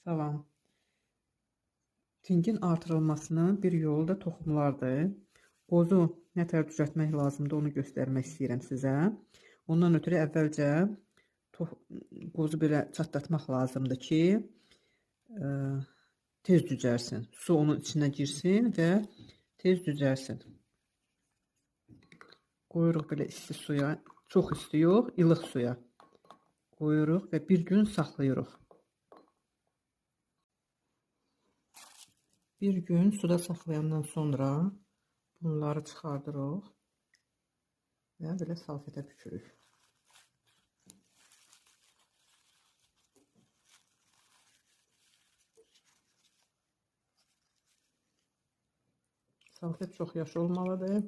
Salam. Tingin artırılmasının bir yolu da toxumlardır. Qozu nətər düzəltmək lazımdır, onu göstərmək istəyirəm sizə. Ondan ötürü əvvəlcə qozu belə çatlatmaq lazımdır ki, tez düzəlsin. Su onun içinə girsin və tez düzəlsin. Qoyuruq belə isti suya, çox isti yox, ilıq suya qoyuruq və bir gün saxlayırıq. Bir gün suda saxlayandan sonra bunları çıxardırıq və belə salfetə bükürük. Salfet çox yaş olmalıdır.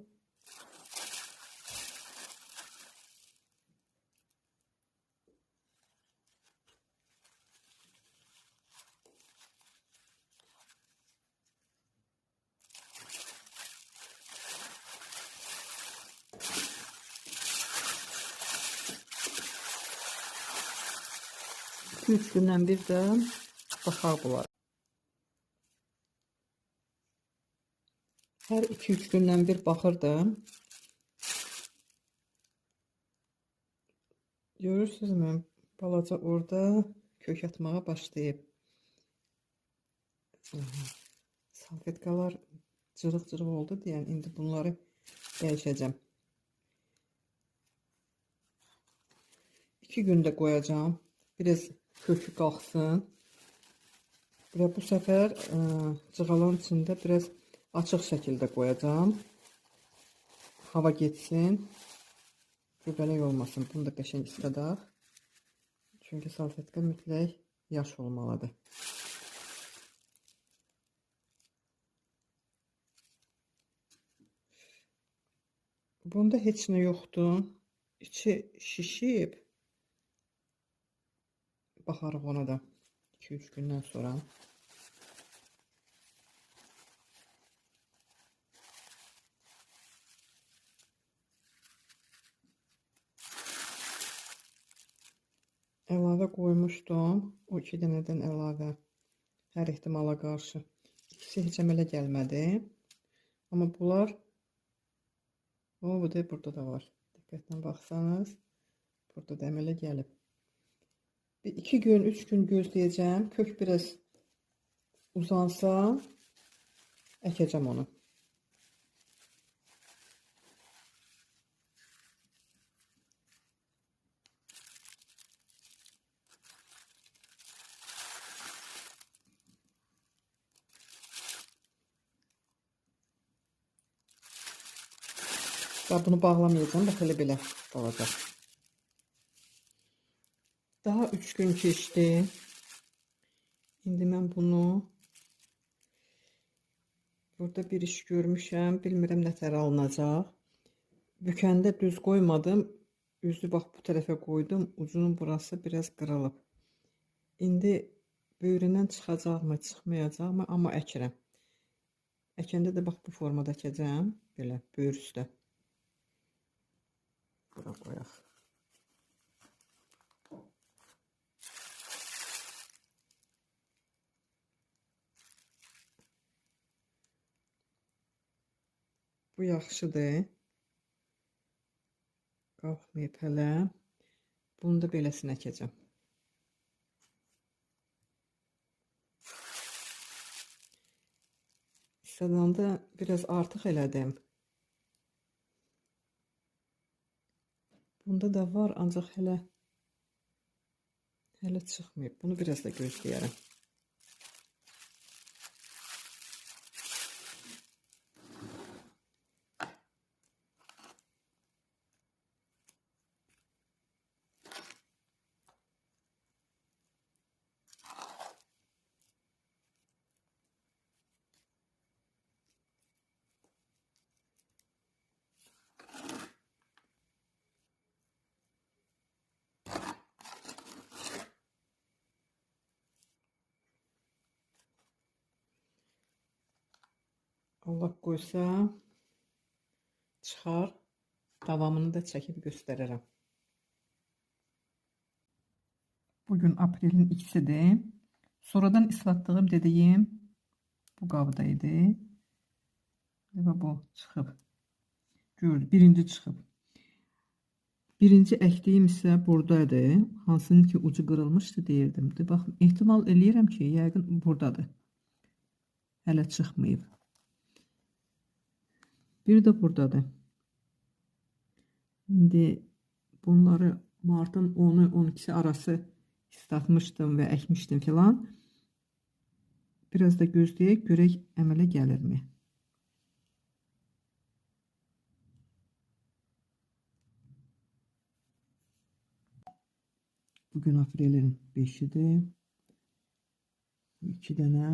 Üç gündən bir də baxaq bunlar. Hər 2-3 gündən bir baxırdım. Görürsünüzmü? Balaca orada kök atmağa başlayıb. Salfetkalar cırıq-cırıq oldu deyən, indi bunları dəyişəcəm. 2 gündə qoyacağım. Biraz kökü qalxsın. Və bu səfər cığalan içində biraz açıq şəkildə qoyacağım. Hava getsin. Göbələk olmasın. Bunu da qəşəng istədək. Çünki salfetka mütləq yaş olmalıdır. Bunda heç nə yoxdur. İçi şişib. Baxarıq ona da 2-3 gündən sonra. Əlavə qoymuşdum. O 2 dənədən əlavə. Hər ehtimala qarşı. İkisi heç əmələ gəlmədi. Amma bunlar bu da burada da var. Diqqətlə baxsanız burada da əmələ gəlib. 2 gün, 3 gün gözləyəcəm. Kök biraz uzansa əkəcəm onu. Bunu bağlamayacağım. Bax elə belə qalacaq. Daha 3 gün keçdi. İndi mən bunu burada bir iş görmüşəm. Bilmirəm nətər alınacaq. Bükəndə düz qoymadım. Üzü bax bu tərəfə qoydum. Ucunun burası biraz qırılıb. İndi böyründən çıxacaqmı, çıxmayacaqmı? Amma əkirəm. Əkəndə də bax bu formada əkəcəm. Belə böyür üstə. Bura qoyaq. Bu yaxşıdır. Qalxmayıb hələ. Bunu da beləsini əkəcəm. İstədəndə biraz artıq elədim. Bunda da var, ancaq hələ çıxmayıb. Bunu biraz da gözləyərəm. Allah qoysa çıxar, davamını da çəkib göstərərəm. Bugün aprelin 2-sidir. Sonradan ıslatdığım dediyim bu qabda idi. Və bu çıxıb. Gördüm, birinci çıxıb. Birinci əkdiyim isə buradadır. Hansının ki ucu qırılmışdı deyirdim. Bax, ehtimal eləyirəm ki, yəqin buradadır. Hələ çıxmayıb. Bir də buradadır. İndi bunları martın 10'u 12'si arası ıslatmışdım və əkmişdim filan. Biraz da gözləyək, görək əmələ gəlirmi? Bugün aprelin 5'idir. 2 dənə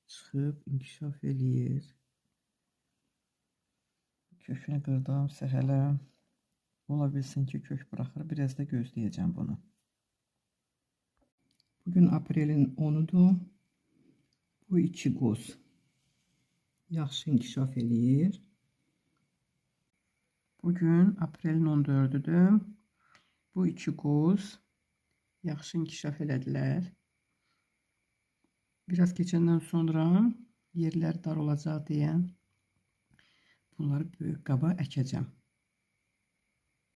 çıxıb inkişaf eləyir. Kökünü qırdımsa hələ ola bilsin ki kök bırakır. Biraz da gözləyəcəm bunu. Bugün aprelin 10'udur. Bu iki qoz yaxşı inkişaf eləyir. Bugün aprelin 14'üdür. Bu iki qoz yaxşı inkişaf elədilər. Biraz keçəndən sonra yerlər dar olacaq deyə bunları böyük qaba əkəcəm.